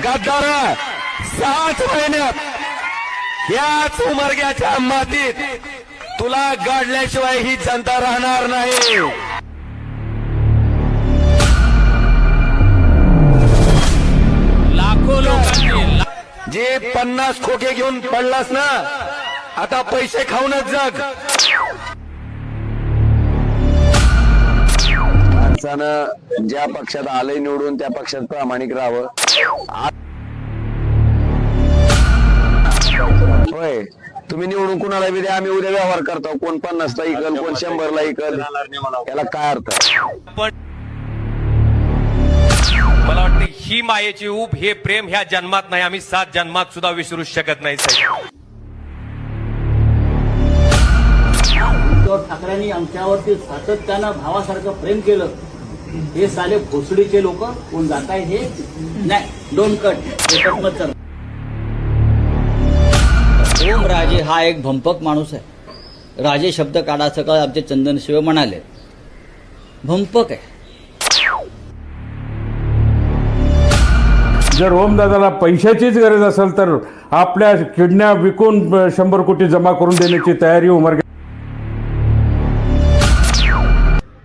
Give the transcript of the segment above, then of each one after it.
गद्दार 7 महिन्यात याच उमरग्याच्या मातीत तुला गाडल्याशिवाय ही जनता राहणार नाही। लाखो लोकांचे जे 50 खोके घेऊन पडलास ना, आता पैसे खाऊनच जग। माणसानं ज्या पक्षात आलंय निवडून त्या पक्षात प्रामाणिक राहावं। होय, तुम्ही निवडून कुणाला बी द्या, आम्ही उद्या व्यवहार करतो। कोण 50 ला इकल, कोण 100 ला इकल, याला काय अर्थ? पण मला वाटतं ही मायेची ऊब, हे प्रेम ह्या जन्मात नाही, आम्ही 7 जन्मात सुद्धा विसरू शकत नाही साहेब। उद्धव ठाकरेंनी आमच्यावरती सातत्यानं भावासारखं प्रेम केलं। हे साले भोसडीचे लोक कोण जात आहे हे नाही, डोंट कट। ओम राजे हा एक भंपक माणूस आहे। राजे शब्द काढा सकाळ आमचे चंदन शिव म्हणाले, भंपक आहे। जर ओमदादाला पैशाचीच गरज असेल तर आपल्या किडन्या विकून 100 कोटी जमा करून देण्याची तयारी उमरगे।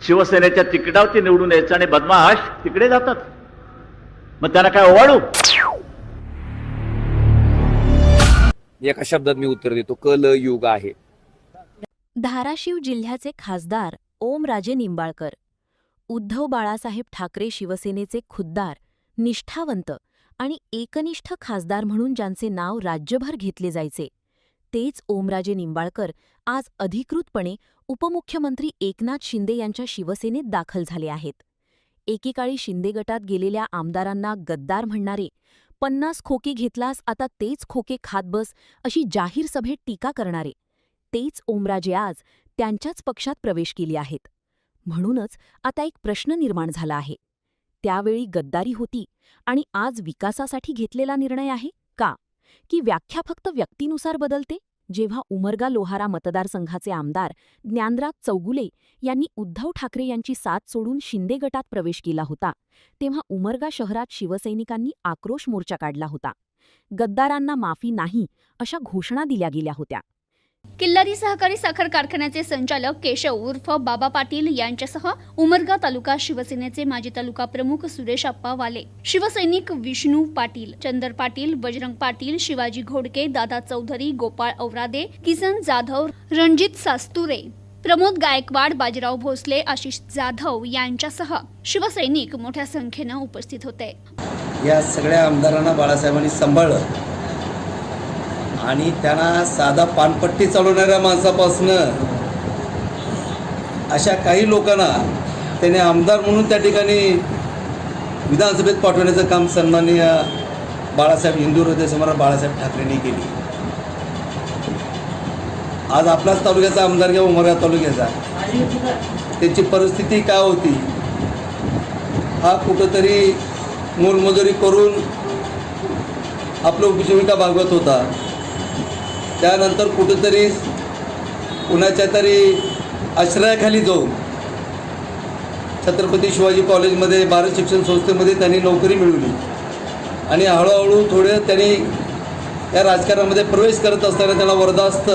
शिवसेनेच्या तिकिटावरती निवडून यायचं आणि बदमाश तिकडे जातात, मग त्यांना काय ओवाळू? एका शब्दात मी उत्तर देतो, कलयुग आहे। धाराशिव जिल्ह्याचे खासदार ओमराजे निंबाळकर, उद्धव बाळासाहेब ठाकरे शिवसेनेचे खुद्दार, निष्ठावंत आणि एकनिष्ठ खासदार म्हणून ज्यांचे नाव राज्यभर घेतले जायचे, तेच ओमराजे निंबाळकर आज अधिकृतपणे उपमुख्यमंत्री एकनाथ शिंदे यांच्या शिवसेनेत दाखल झाले आहेत। एकेकाळी शिंदे गटात गेलेल्या आमदारांना गद्दार म्हणणारे, 50 खोके घेतलास आता तेच खोके खात बस अशी जाहीर सभेत टीका करणारे, तेच ओमराजे आज त्यांच्याच पक्षात प्रवेश केले आहेत। म्हणूनच आता एक प्रश्न निर्माण झाला आहे, त्यावेळी गद्दारी होती आणि आज विकासासाठी घेतलेला निर्णय आहे का, की व्याख्या फक्त व्यक्तीनुसार बदलते? जेव्हा उमरगा लोहारा मतदारसंघाचे आमदार ज्ञानराज चौगुले यांनी उद्धव ठाकरे यांची साथ सोडून शिंदे गटात प्रवेश केला होता, तेव्हा उमरगा शहरात शिवसैनिकांनी आक्रोश मोर्चा काढला होता। गद्दारांना माफी नाही अशा घोषणा दिल्या गेल्या होत्या। किल्लारी सहकारी साखर कारखान्याचे संचालक केशव उर्फ बाबा पाटील यांच्यासह उमरगा तालुका शिवसेनेचे माजी तालुका प्रमुख सुरेश आप्पा वाले, शिवसैनिक विष्णू पाटील, चंदर पाटील, बजरंग पाटील, शिवाजी घोडके, दादा चौधरी, गोपाळ औरादे, किसन जाधव, रणजित सास्तुरे, प्रमोद गायकवाड, बाजीराव भोसले, आशिष जाधव यांच्यासह शिवसैनिक मोठ्या संख्येनं उपस्थित होते। या सगळ्या आमदारांना बाळासाहेबांनी सांभाळलं आणि त्यांना साधा पानपट्टी चालवणाऱ्या माणसापासून अशा काही लोकांना त्याने आमदार म्हणून त्या ठिकाणी विधानसभेत पाठवण्याचं काम सन्माननीय बाळासाहेब, हिंदू हृदय सम्राट बाळासाहेब ठाकरेंनी केली। आज आपल्याच तालुक्याचा आमदार किंवा उमरगा तालुक्याचा, त्याची परिस्थिती काय होती? हा कुठंतरी मोलमजुरी करून आपलं उपजीविका भागवत होता, त्यानंतर कुठंतरी कुणाच्या तरी आश्रयाखाली जाऊन छत्रपती शिवाजी कॉलेजमध्ये, भारत शिक्षण संस्थेमध्ये त्यांनी नोकरी मिळवली आणि हळूहळू थोडे त्यांनी या राजकारणामध्ये प्रवेश करत असताना त्यांना वरदास्त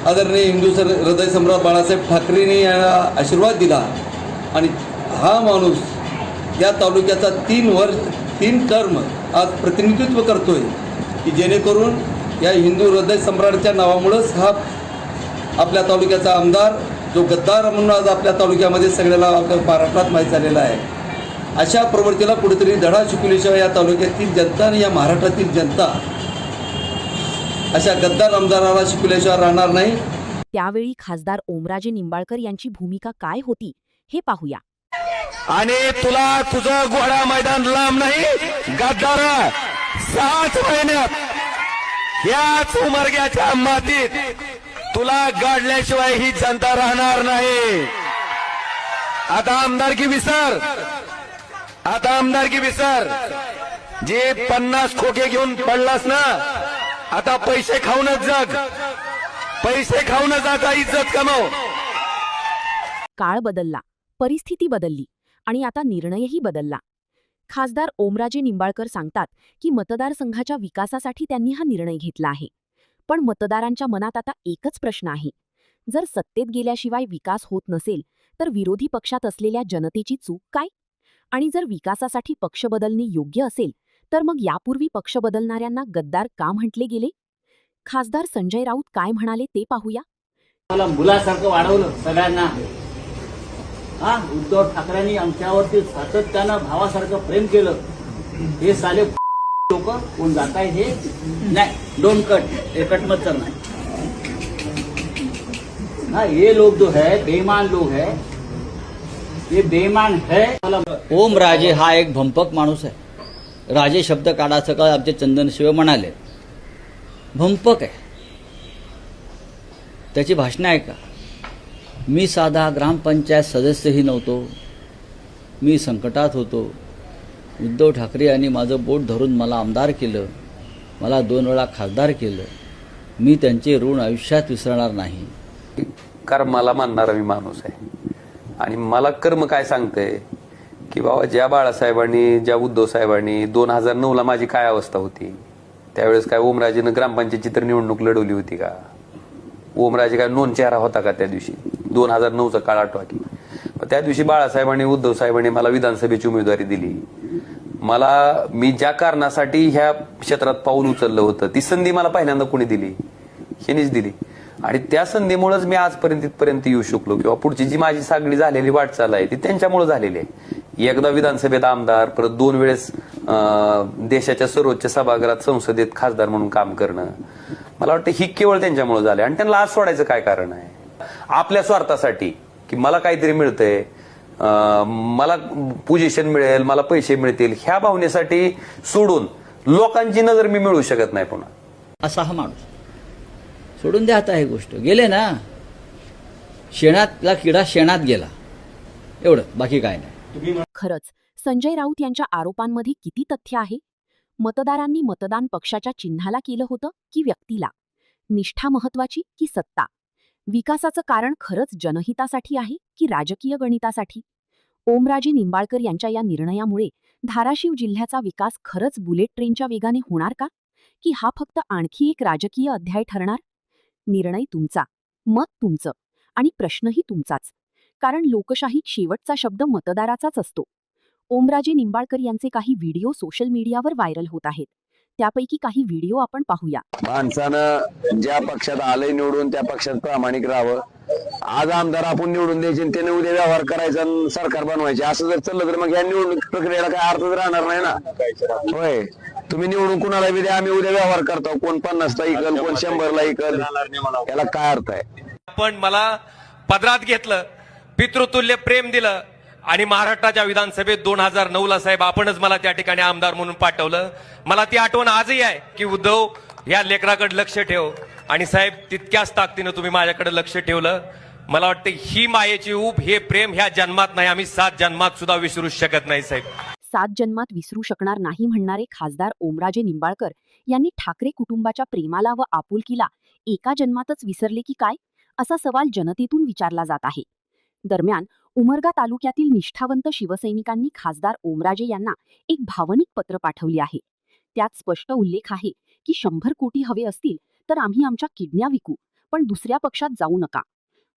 आदरणीय हिंदू हृदय सम्राट बाळासाहेब ठाकरेंनी यांना आशीर्वाद दिला आणि हा माणूस या तालुक्याचा 3 टर्म आज प्रतिनिधित्व करतोय, की जेणेकरून या हिंदू हृदय सम्राटच्या नावामुळंच हा आपल्या तालुक्याचा आमदार, जो गद्दार म्हणून आज आपल्या तालुक्यामध्ये सगळ्याला आपल्या महाराष्ट्रात माहीत झालेला आहे, अशा प्रवृत्तीला कुठेतरी धडा शिकवल्याशिवाय या तालुक्यातील जनता आणि या महाराष्ट्रातील जनता अशा गद्दार आमदाराला शिकवल्याशिवाय राहणार नाही। त्यावेळी खासदार ओमराजे निंबाळकर यांची भूमिका काय होती हे पाहूया। आणि तुला तुझं घोडा मैदान लांब नाही, गद्दार 7 महिन्यात याच उमरग्याच्या मातीत तुला गाडल्याशिवाय ही जनता राहणार नाही। आता आमदारकी विसर, आता आमदारकी विसर। जे 50 खोके घेऊन पडलास ना, आता पैसे खाऊनच जग, पैसे खाऊनच आता इज्जत कमव। काळ बदलला, परिस्थिती बदलली आणि आता निर्णयही बदलला। खासदार ओमराजे निंबाळकर सांगतात की मतदारसंघाच्या विकासासाठी त्यांनी हा निर्णय घेतला आहे. पण मतदारांच्या मनात आता एकच प्रश्न आहे. जर सत्तेत गेल्याशिवाय विकास होत नसेल तर विरोधी पक्षात असलेल्या जनतेची चूक काय? आणि जर विकासासाठी पक्ष बदलणे योग्य असेल तर मग यापूर्वी पक्ष बदलणाऱ्यांना गद्दार का म्हटले गेले? खासदार संजय राऊत काय म्हणाले ते पाहूया. मला मुलासारखं वाढवलं सगळ्यांना. उद्धव ठाकरेंनी आमच्यावरती सातत्यानं भावासारखं प्रेम केलं. हे साले लोक कोण जात आहे हे नाही. डोंट कट, हे कट मत करना. ये लोग जो है बेईमान लोग है, ये बेईमान है. ओमराजे हा एक भंपक माणूस आहे. राजे शब्द काढायचं का आमचे चंदन शिवे म्हणाले. भंपक आहे. त्याची भाषणं आहे का? मी साधा ग्रामपंचायत सदस्यही नव्हतो. मी संकटात होतो. उद्धव ठाकरे यांनी माझं बोट धरून मला आमदार केलं. मला 2 वेळा खासदार केलं. मी त्यांचे ऋण आयुष्यात विसरणार नाही. कर्माला मानणारा मी माणूस आहे आणि मला कर्म काय सांगतंय की बाबा ज्या बाळासाहेबांनी, ज्या उद्धव साहेबांनी 2009ला माझी काय अवस्था होती, त्यावेळेस काय ओमराजेनं ग्रामपंचायतची तर निवडणूक लढवली होती का? ओमराजे काय नोंद चेहरा होता का त्या दिवशी? 2009चा काळ आठवा की. त्या दिवशी बाळासाहेबांनी, उद्धव साहेबांनी मला विधानसभेची उमेदवारी दिली. मी ज्या कारणासाठी ह्या क्षेत्रात पाऊल उचललं होतं ती संधी मला पहिल्यांदा कोणी दिली? ह्यांनीच दिली. आणि त्या संधीमुळेच मी आजपर्यंत इथपर्यंत येऊ शकलो किंवा पुढची जी माझी सागडी झालेली वाटचाल आहे ती त्यांच्यामुळे झालेली आहे. एकदा विधानसभेत आमदार, परत 2 वेळेस देशाच्या सर्वोच्च सभागृहात संसदेत खासदार म्हणून काम करणं, मला वाटतं ही केवळ त्यांच्यामुळे झालं. आणि त्यांना आज सोडायचं काय कारण आहे? आपल्या स्वार्थासाठी की मला काहीतरी मिळतंय, मला पोझिशन मिळेल, मला पैसे मिळतील, ह्या भावनेसाठी सोडून लोकांची नजर मी मिळवू शकत नाही पुन्हा. असा हा माणूस. सोडून द्या आता ही गोष्ट. गेले ना, शेणातला किडा शेणात गेला, एवढं, बाकी काय नाही. खरंच संजय राऊत यांच्या आरोपांमध्ये किती तथ्य आहे? मतदारांनी मतदान पक्षाच्या चिन्हाला केलं होतं की व्यक्तीला? निष्ठा महत्वाची की सत्ता? विकासाचं कारण खरंच जनहितासाठी आहे की राजकीय गणितासाठी? ओमराजे निंबाळकर यांच्या या निर्णयामुळे धाराशिव जिल्ह्याचा विकास खरंच बुलेट ट्रेनच्या वेगाने होणार का? की हा फक्त आणखी एक राजकीय अध्याय ठरणार? निर्णय तुमचा, मत तुमचं आणि प्रश्नही तुमचाच. कारण लोकशाही शेवटचा शब्द मतदाराचाच असतो. ओमराजे निंबाळकर यांचे काही व्हिडिओ सोशल मीडियावर व्हायरल होत आहेत. त्यापैकी काही व्हिडिओ आपण पाहूया. माणसानं ज्या पक्षात आलंय निवडून त्या पक्षात प्रामाणिक राहावं. आज आमदार आपण निवडून द्यायचे आणि त्याने उद्या व्यवहार करायचा आणि सरकार बनवायचे असं जर चाललं तर मग या निवडणूक प्रक्रियेला काय अर्थच राहणार नाही ना. होय, तुम्ही निवडून कुणाला बी द्या, आम्ही उद्या व्यवहार करतो. कोण 50ला इकल, कोण 100ला इकल, याला काय अर्थ आहे? पण मला पदरात घेतलं, पितृतुल्य प्रेम दिलं आणि महाराष्ट्राच्या विधानसभेत 2009ला साहेब आपणच मला त्या ठिकाणी आमदार म्हणून पाठवलं. मला ती आठवण आजही आहे की उद्धव या लेकराकडे लक्ष ठेव. आणि साहेब तितक्याच ताकदीनं तुम्ही माझ्याकडे लक्ष ठेवलं. मला वाटतं ही मायेची ऊब, हे प्रेम ह्या जन्मात नाही, आम्ही 7 जन्मात सुद्धा विसरू शकत नाही साहेब. 7 जन्मात विसरू शकणार नाही म्हणणारे खासदार ओमराजे निंबाळकर यांनी ठाकरे कुटुंबाच्या प्रेमाला व आपुलकीला एका जन्मातच विसरले की काय, असा सवाल जनतेतून विचारला जात आहे. दरम्यान उमरगा तालुक्यातील निष्ठावंत शिवसैनिकांनी खासदार ओमराजे यांना एक भावनिक पत्र पाठवले आहे. त्यात स्पष्ट उल्लेख आहे की 100 कोटी हवे असतील तर आम्ही आमच्या किडन्या विकू, पण दुसऱ्या पक्षात जाऊ नका.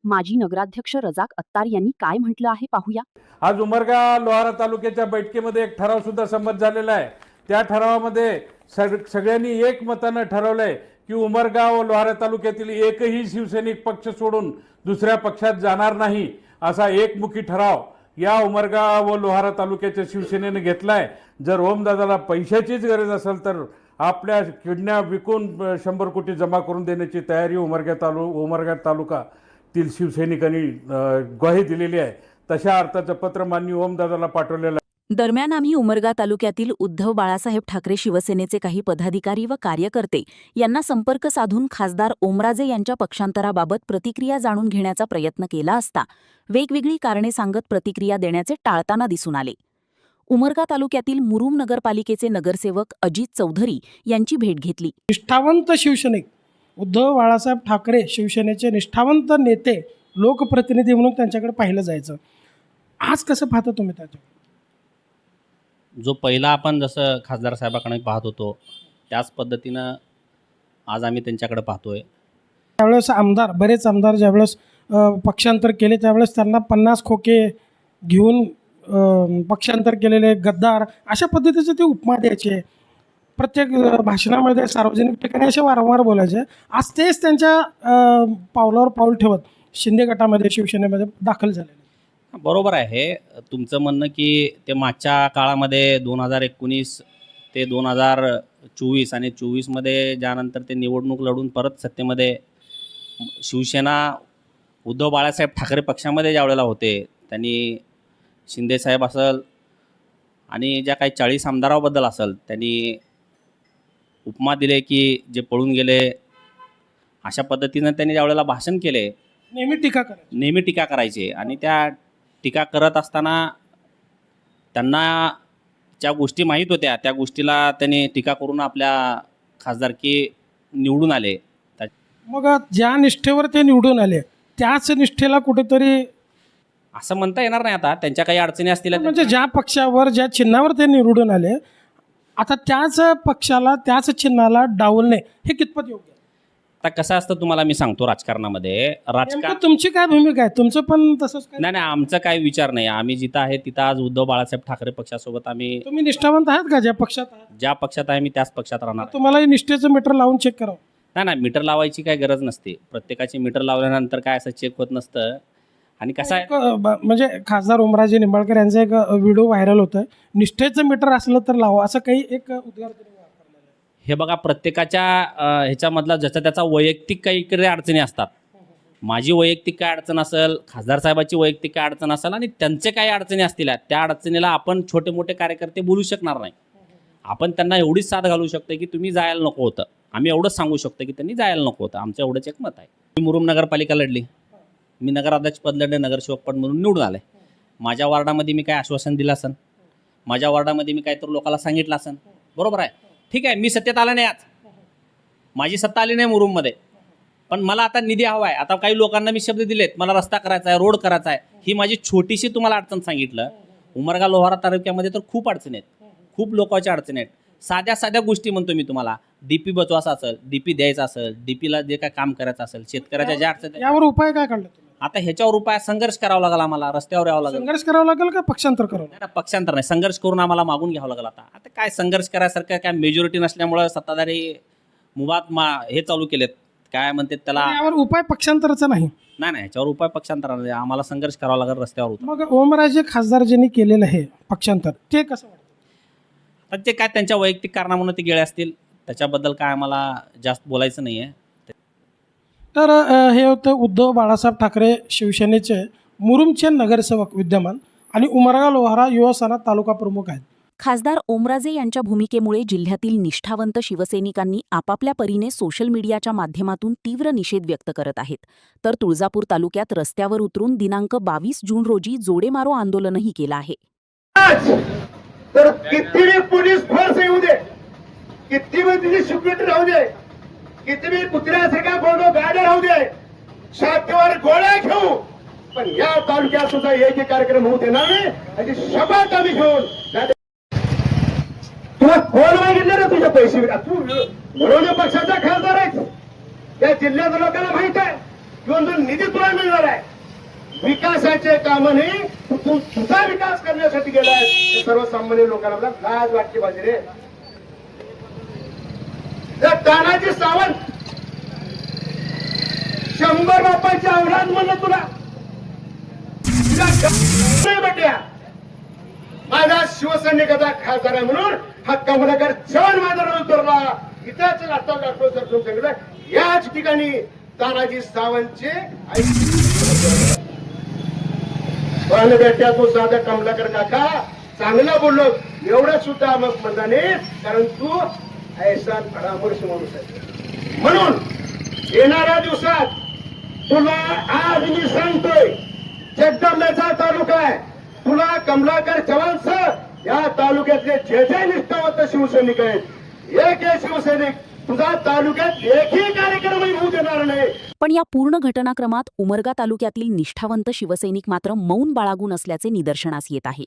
माजी नगराध्यक्ष रजाक अत्तार यांनी काय म्हटलं आहे पाहूया. आज उमरगा लोहारा तालुक्याच्या बैठकीमध्ये एक ठराव सुद्धा संमत झालेला आहे. त्या ठरावामध्ये सगळ्यांनी एकमतानं ठरवलंय की उमरगा व लोहारा तालुक्यातील एकही शिवसैनिक पक्ष सोडून दुसऱ्या पक्षात जाणार नाही, असा एकमुखी ठराव या उमरगा व लोहारा तालुक्याच्या शिवसेनेने घेतलाय. जर ओमदादाला पैशाचीच गरज असेल तर आपल्या किडन्या विकून 100 कोटी जमा करून देण्याची तयारी उमरगा तालुकातील शिवसैनिकांनी ग्वाही दिलेली आहे. तशा अर्थाचं पत्र माननीय ओमदादाला पाठवलेलं. दरम्यान आम्ही उमरगा तालुक्यातील उद्धव बाळासाहेब ठाकरे शिवसेनेचे काही पदाधिकारी व कार्यकर्ते यांना संपर्क साधून खासदार ओमराजे यांच्या पक्षांतराबाबत प्रतिक्रिया जाणून घेण्याचा प्रयत्न केला असता वेगवेगळी कारणे सांगत प्रतिक्रिया देण्याचे टाळताना दिसून आले. उमरगा तालुक्यातील मुरुम नगरपालिकेचे नगरसेवक अजित चौधरी यांची भेट घेतली. निष्ठावंत शिवसैनिक उद्धव बाळासाहेब ठाकरे शिवसेनेचे निष्ठावंत नेते, लोकप्रतिनिधी, म्हणून त्यांच्याकडे पाहिलं जायचं. आज कसं पाहता तुम्ही त्याच्या? जो पहिला आपण जसं खासदार साहेबाकडे पाहत होतो त्याच पद्धतीनं आज आम्ही त्यांच्याकडे पाहतोय. त्यावेळेस बरेच आमदार ज्यावेळेस पक्षांतर केले त्यावेळेस त्यांना 50 खोके घेऊन पक्षांतर केलेले गद्दार अशा पद्धतीचे ते उपमा द्यायचे. प्रत्येक भाषणामध्ये सार्वजनिक ठिकाणी असे वारंवार बोलायचे. आज तेच त्यांच्या पावलावर पाऊल ठेवत शिंदे गटामध्ये शिवसेनेमध्ये दाखल झाले. बरोबर आहे तुमचं म्हणणं की ते मागच्या काळामध्ये 2019 ते 2024 आणि 24मध्ये ज्यानंतर ते निवडणूक लढून परत सत्तेमध्ये शिवसेना उद्धव बाळासाहेब ठाकरे पक्षामध्ये ज्या वेळेला होते त्यांनी शिंदेसाहेब असेल आणि ज्या काही 40 आमदाराबद्दल असेल त्यांनी उपमा दिले की जे पळून गेले अशा पद्धतीनं त्यांनी ज्या वेळेला भाषण केले नेहमी टीका करायचे आणि त्या टीका करत असताना त्यांना ज्या गोष्टी माहीत होत्या त्या गोष्टीला त्यांनी टीका करून आपल्या खासदारकी निवडून आले. मग ज्या निष्ठेवर ते निवडून आले त्याच निष्ठेला कुठेतरी असं म्हणता येणार नाही. आता त्यांच्या काही अडचणी असतील म्हणजे ज्या पक्षावर ज्या चिन्हावर ते निवडून आले आता त्याच पक्षाला त्याच चिन्हाला डावलणे हे कितपत योग्य? आता कसं असतं तुम्हाला मी सांगतो राजकारणामध्ये राजकारण तुमची काय भूमिका आहे? तुमचं पण तसंच काय? नाही आमचा काही विचार नाही. आम्ही जिथं आहे तिथं आज उद्धव बाळासाहेब ठाकरे पक्षासोबत आम्ही तुम्ही निष्ठावंत आहात का ज्या पक्षात आहात? ज्या पक्षात आहे मी त्याच पक्षात राहणार. तुम्हाला निष्ठेचं मीटर लावून चेक करावं? नाही मीटर लावायची काही गरज नसते. प्रत्येकाची मीटर लावल्यानंतर काय असं चेक होत नसतं. आणि कसं आहे म्हणजे खासदार ओमराजे निंबाळकर यांचा एक व्हिडिओ व्हायरल होतोय निष्ठेचं मीटर असलं तर लावा असं काही एक उद्गार हे बघा प्रत्येकाच्या ह्याच्यामधला ज्याचा त्याचा वैयक्तिक काही इकडे अडचणी असतात. माझी वैयक्तिक काय अडचण असेल खासदार साहेबाची वैयक्तिक काय अडचण असेल आणि त्यांचे काही अडचणी असतील त्या अडचणीला आपण छोटे मोठे कार्यकर्ते बोलू शकणार नाही. आपण त्यांना एवढीच साथ घालू शकतो की तुम्ही जायला नको होतं. आम्ही एवढंच सांगू शकतो की त्यांनी जायला नको होतं. आमचं एवढंच एक मत आहे. मी मुरुम नगरपालिका लढली. मी नगराध्यक्षपद लढले नगरसेवकपद म्हणून निवडून आले. माझ्या वार्डामध्ये मी काय आश्वासन दिलं असेल माझ्या वार्डामध्ये मी काहीतरी लोकांना सांगितलं असेल बरोबर आहे ठीक आहे. मी सत्तेत आलं नाही आज माझी सत्ता आली नाही मुरुममध्ये पण मला आता निधी हवा आहे. आता काही लोकांना मी शब्द दिलेत मला रस्ता करायचा आहे रोड करायचा आहे. ही माझी छोटीशी तुम्हाला अडचण सांगितलं. उमरगा लोहारा तालुक्यामध्ये तर खूप अडचणी आहेत खूप लोकांच्या अडचणी आहेत. साध्या गोष्टी म्हणतो मी तुम्हाला. डीपी बचवायचा असेल डीपी द्यायचा असेल डीपीला जे काय काम करायचं असेल शेतकऱ्याच्या ज्या अडचणी यावर उपाय काय काढला? आता ह्याच्यावर उपाय संघर्ष करावा लागेल आम्हाला. रस्त्यावर यावं लागेल. संघर्ष करावा लागेल का पक्षांतर करावं? नाही पक्षांतर नाही संघर्ष करून आम्हाला मागून घ्यावं लागेल. आता काय संघर्ष करायसारखं काय मेजॉरिटी नसल्यामुळं सत्ताधारी मुवाद हे चालू केलेत काय म्हणतात त्याला. यावर उपाय पक्षांतराचा नाही. नाही ह्याच्यावर उपाय पक्षांतर नाही. आम्हाला संघर्ष करावा लागेल रस्त्यावर. मग ओमराजे खासदार ज्यांनी केलेलं आहे पक्षांतर ते कसं वाटतं? तर ते काय त्यांच्या वैयक्तिक कारणामुळे ते गेले असतील त्याच्याबद्दल काय आम्हाला जास्त बोलायचं नाही आहे. तर हे होतं उद्धव बाळासाहेब ठाकरे शिवसेनेचे मुरुमचे नगरसेवक विद्यमान आणि उमरगा लोहारा युवासेना तालुका प्रमुख आहेत. खासदार ओमराजे यांच्या भूमिकेमुळे जिल्ह्यातील निष्ठावंत शिवसैनिकांनी आपापल्या परीने सोशल मीडियाच्या माध्यमातून तीव्र निषेध व्यक्त करत आहेत. तर तुळजापूर तालुक्यात रस्त्यावर उतरून दिनांक 22 जून रोजी जोडेमारो आंदोलनही केलं आहे. तर किती पोलीस फोर्स येऊ दे किती तिथे सिक्युरिटी राहू दे किती कुत्र्यासारख्या गोळो गाड्या राहू दे छातीवर गोळ्या घेऊ पण या तालुक्यात सुद्धा एक कार्यक्रम होऊ देणार नाही याची शपथ आम्ही घेऊन. तुला कोण मागितले ना तुझे पैसे तू म्हणून पक्षाचा खासदार आहे या जिल्ह्याच्या लोकांना माहित आहे किंवा जो निधी तुला मिळणार आहे विकासाचे काम नाही तू तुझा विकास करण्यासाठी गेलाय सर्वसामान्य लोकांना लाज वाटते पाहिजे रे. तानाजी सावंत 100 बापाचे औलाद म्हणलं तुला माझा शिवसैनिकाचा खासदार आहे म्हणून हा कमलाकर छान माझा उतरला इथंच आता डॉक्टर सर सांगितलं याच ठिकाणी तानाजी सावंतचे पण बेट्या तू साधा कमलाकर काका चांगला बोललो एवढं सुद्धा मग मताने कारण तू ऐसा परामर्श माणूस आहे म्हणून येणाऱ्या दिवसात तुला आज मी सांगतोय जगदंबेचा तालुका आहे तुला कमलाकर चव्हाण सर या तालुक्यातले जे निष्ठावंत शिवसैनिक आहेत एक शिवसैनिक तुझा तालुक्यात एकही कार्यक्रम होऊ देणार नाही. पण या पूर्ण घटनाक्रमात उमरगा तालुक्यातील निष्ठावंत शिवसैनिक मात्र मौन बाळगून असल्याचे निदर्शनास येत आहे.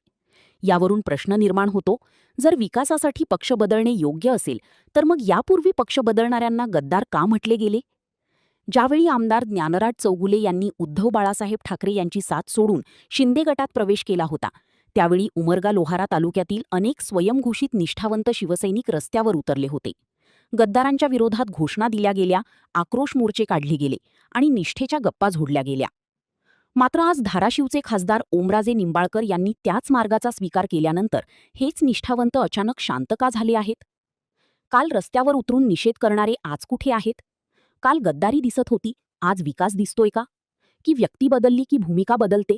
यावरून प्रश्न निर्माण होतो, जर विकासासाठी पक्ष बदलणे योग्य असेल तर मग यापूर्वी पक्ष बदलणाऱ्यांना गद्दार का म्हटले गेले? ज्यावेळी आमदार ज्ञानराज चौगुले यांनी उद्धव बाळासाहेब ठाकरे यांची साथ सोडून शिंदे गटात प्रवेश केला होता, त्यावेळी उमरगा लोहारा तालुक्यातील अनेक स्वयंघोषित निष्ठावंत शिवसैनिक रस्त्यावर उतरले होते. गद्दारांच्या विरोधात घोषणा दिल्या गेल्या, आक्रोश मोर्चे काढले गेले आणि निष्ठेच्या गप्पा झोडल्या गेल्या. मात्र आज धाराशिवचे खासदार ओमराजे निंबाळकर यांनी त्याच मार्गाचा स्वीकार केल्यानंतर हेच निष्ठावंत अचानक शांत का झाले आहेत? काल रस्त्यावर उतरून निषेध करणारे आज कुठे आहेत? काल गद्दारी दिसत होती, आज विकास दिसतोय का? की व्यक्ती बदलली की भूमिका बदलते?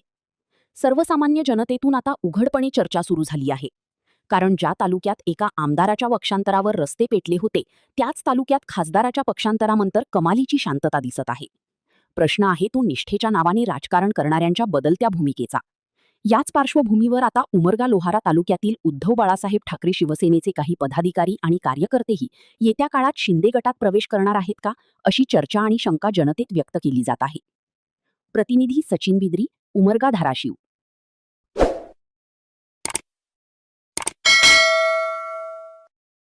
सर्वसामान्य जनतेतून आता उघडपणे चर्चा सुरू झाली आहे. कारण ज्या तालुक्यात एका आमदाराच्या पक्षांतरावर रस्ते पेटले होते, त्याच तालुक्यात खासदाराच्या पक्षांतरानंतर कमालीची शांतता दिसत आहे. प्रश्न आहे तो निष्ठेच्या नावाने राजकारण करणाऱ्यांच्या बदलत्या भूमिकेचा. याच पार्श्वभूमीवर आता उमरगा लोहारा तालुक्यातील उद्धव बाळासाहेब ठाकरे शिवसेनेचे काही पदाधिकारी आणि कार्यकर्तेही येत्या काळात शिंदे गटात प्रवेश करणार आहेत का, अशी चर्चा आणि शंका जनतेत व्यक्त केली जात आहे. प्रतिनिधी सचिन बिद्री, उमरगा, धाराशिव.